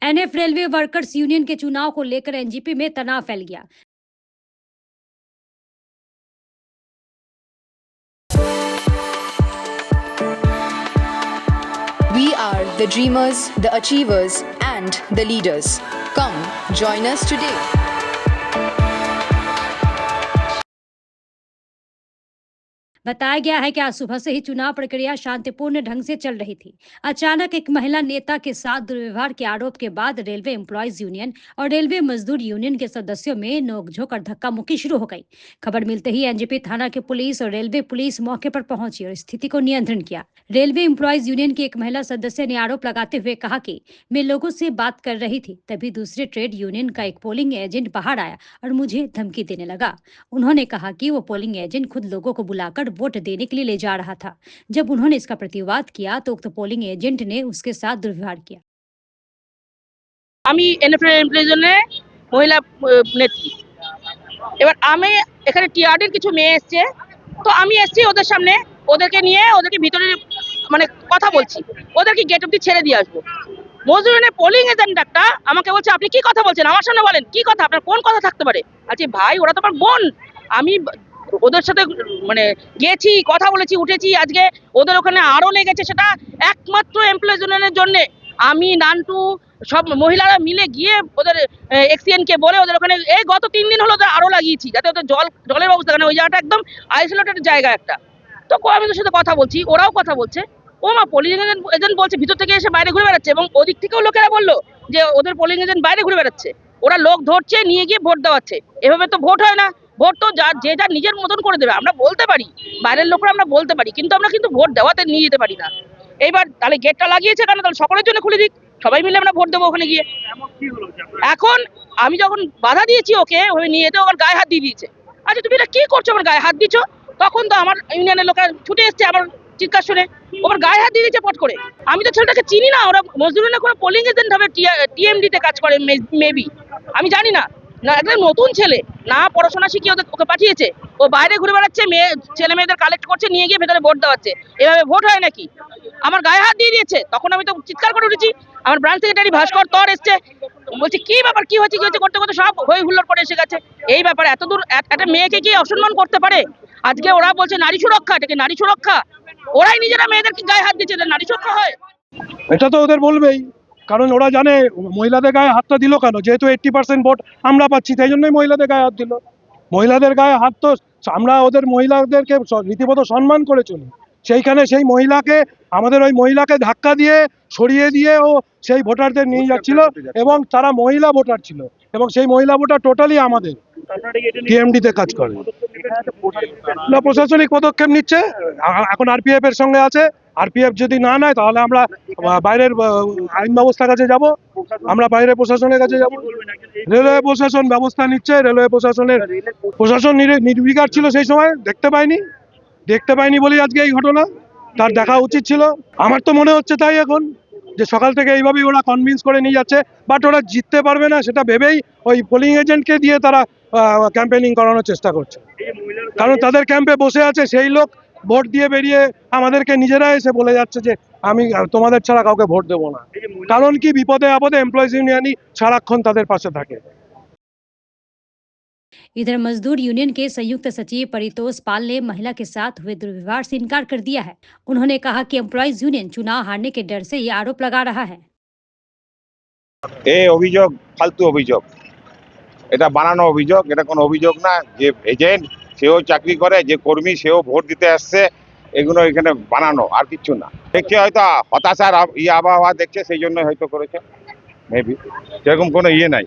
NF railway workers union के चुनाव को लेकर एनजीपी में तनाव फैल गया। We are the dreamers, the achievers, and the leaders. Come, join us today. बताया गया है कि आज सुबह से ही चुनाव प्रक्रिया शांतिपूर्ण ढंग से चल रही थी। अचानक एक महिला नेता के साथ दुर्व्यवहार के आरोप के बाद रेलवे एम्प्लॉयज यूनियन और रेलवे मजदूर यूनियन के सदस्यों में नोकझोंक और धक्का मुक्की शुरू हो गई। खबर मिलते ही एनजीपी थाना की पुलिस और रेलवे पुलिस मौके पर पहुंची और स्थिति को नियंत्रण किया। रेलवे एम्प्लॉयज यूनियन की एक महिला सदस्य ने आरोप लगाते हुए कहा कि मैं लोगों से बात कर रही थी, तभी दूसरे ट्रेड यूनियन का एक पोलिंग एजेंट बाहर आया और मुझे धमकी देने लगा। उन्होंने कहा कि वो पोलिंग एजेंट खुद लोगों को बुलाकर वोट देने के लिए ले जा रहा था। जब उन्होंने इसका प्रतिवाद किया तो उक्त पोलिंग एजेंट ने उसके साथ दुर्व्यवहार किया। আমি এনএফএল এমপ্লয়িজনের মহিলা নেত্রী। এবার আমি এখানে টিআরডির কিছু মেয়ে এসছে, তো আমি এসছি ওদের সামনে, ওদেরকে নিয়ে ওদেরকে ভিতরে মানে কথা বলছি, ওদেরকে গেট অব্দি ছেড়ে দিয়ে আসবো। মজুরিনের পোলিং এজেন্ট একটা আমাকে বলছে, আপনি কি কথা বলছেন, আমার সামনে বলেন কি কথা, আপনার কোন কথা থাকতে পারে। আচ্ছা ভাই, ওরা তো আমার বোন, আমি ওদের সাথে মানে গেছি, কথা বলেছি, উঠেছি। আজকে ওদের ওখানে আরো লেগেছে, সেটা একমাত্র এমপ্লয়িজ ইউনিয়নের জন্য। আমি নান্টু সব মহিলারা মিলে গিয়ে ওদের এক্সিএন কে বলে ওদের ওখানে এই গত 3 দিন হলো আরো লাগিয়েছি, যাতে ওদের জলের ব্যবস্থা, কারণ ওই জায়গাটা একদম আইসোলেটেড জায়গা একটা। তো আমি ওদের সাথে কথা বলছি, ওরাও কথা বলছে। ও মা, পোলিং এজেন্ট বলছে ভিতর থেকে এসে বাইরে ঘুরে বেড়াচ্ছে, এবং ওদিক থেকেও লোকেরা বললো যে ওদের পোলিং এজেন্ট বাইরে ঘুরে বেড়াচ্ছে, ওরা লোক ধরছে নিয়ে গিয়ে ভোট দেওয়াচ্ছে। এভাবে তো ভোট হয় না। ভোট তো যে যার নিজের মতন করে দেবে। আমরা বলতে পারি, বাইরের লোকরা আমরা বলতে পারি, কিন্তু আমরা কিন্তু ভোট দেওয়াতে নিয়ে যেতে পারি না। এইবার তাহলে গেটটা লাগিয়েছে কেন, তাহলে সকলের জন্য খুলে দিক, সবাই মিলে আমরা ভোট দেবো ওখানে গিয়ে। এখন আমি যখন বাধা দিয়েছি ওকে নিয়ে যেতে, ওর গায়ে হাত দিয়ে দিয়েছে। আচ্ছা তুমি এটা কি করছো, আমার গায়ে হাত দিচ্ছ? তখন তো আমার ইউনিয়নের লোকেরা ছুটে এসছে আমার চিৎকার শুনে, ওর গায়ে হাত দিয়ে দিয়েছে পট করে। আমি তো ছেলেটাকে চিনি না, ওরা মজদুরি না করে পোলিং এজেন্ট হবে, টিএমডি তে কাজ করে মেবি, আমি জানি না। না, একদম নতুন ছেলে, না পড়াশোনা শিখিয়ে ওকে পাঠিয়েছে, ও বাইরে ঘুরে বেড়াচ্ছে, ছেলে মেয়েদের কালেক্ট করছে, নিয়ে গিয়ে ভেতরে ভোট দেওয়াচ্ছে। এভাবে ভোট হয় নাকি? আমার গায়ে হাত দিয়ে দিয়েছে, তখন আমি তো চিৎকার করে উঠেছি। আমার ব্রাঞ্চ সেক্রেটারি ভাস্কর তর এসছে, বলছে কি ব্যাপার, কি হয়েছে, কি হয়েছে করতে করতে সব হই হুল্লোড় করে এসে গেছে। এই ব্যাপারে এত দূর একটা মেয়েকে কি অসম্মান করতে পারে? আজকে ওরা বলছে নারী সুরক্ষা, এটাকে নারী সুরক্ষা? ওরাই নিজেরা মেয়েদেরকে গায়ে হাত দিচ্ছে, নারী সুরক্ষা হয়? এটা তো ওদের বলবেই, কারণ ওরা জানে মহিলাদের গায়ে হাতটা দিল কেন, যেহেতু 80% ভোট আমরা পাচ্ছি, তাই জন্যই মহিলাদের গায়ে হাত দিল। মহিলাদের গায়ে হাত তো আমরা ওদের মহিলাদেরকে রীতিমতো সম্মান করে চলি, সেইখানে সেই মহিলাকে, আমাদের ওই মহিলাকে ধাক্কা দিয়ে সরিয়ে দিয়ে ও সেই ভোটারদের নিয়ে যাচ্ছিল, এবং তারা মহিলা ভোটার ছিল, এবং সেই মহিলা ভোটার টোটালি আমাদের টিএমডিতে কাজ করে। না, প্রশাসনিক পদক্ষেপ নিচ্ছে, এখন আরপিএফ এর সঙ্গে আছে। আরপিএফ যদি না নেয় তাহলে আমরা বাইরের আইন ব্যবস্থার কাছে যাব, আমরা বাইরের প্রশাসনের কাছে যাব। রেলওয়ে প্রশাসন ব্যবস্থা নিচ্ছে, রেলওয়ে প্রশাসন নির্বিকার ছিল সেই সময়, দেখতে পাইনি বলেই আজকে এই ঘটনা। তার দেখা উচিত ছিল। আমার তো মনে হচ্ছে তাই এখন, যে সকাল থেকে এইভাবেই ওরা কনভিন্স করে নিয়ে যাচ্ছে, বাট ওরা জিততে পারবে না সেটা ভেবেই ওই পোলিং এজেন্টকে দিয়ে তারা ক্যাম্পেনিং করানোর চেষ্টা করছে। কারণ তাদের ক্যাম্পে বসে আছে সেই লোক ভোট দিয়ে বেরিয়ে আমাদেরকে নিজেরা এসে বলে যাচ্ছে যে আমি তোমাদের ছাড়া কাউকে ভোট দেবো না। কারণ কি, বিপদে আপদে এমপ্লয়িজ ইউনিয়নই সারাক্ষণ তাদের পাশে থাকে। इधर मजदूर यूनियन के संयुक्त सचिव परितोष पाल ने महिला के साथ हुए दुर्व्यवहार से इनकार कर दिया है। उन्होंने कहा कि एम्प्लॉयज यूनियन चुनाव हारने के डर से ये आरोप लगा रहा है। এই অভিযোগ ফালতু অভিযোগ, এটা বানানো অভিযোগ, এটা কোনো অভিযোগ না। যে এজেন্ট সেও চাকরি করে, যে কর্মী সেও ভোট দিতে আসছে, এগুলো এখানে বানানো, আর কিছু না। দেখছে হয়তো হতাশার আবহাওয়া দেখছে, সেই জন্য হয়তো করেছে মেবি, সেরকম কোনো ইয়ে নাই।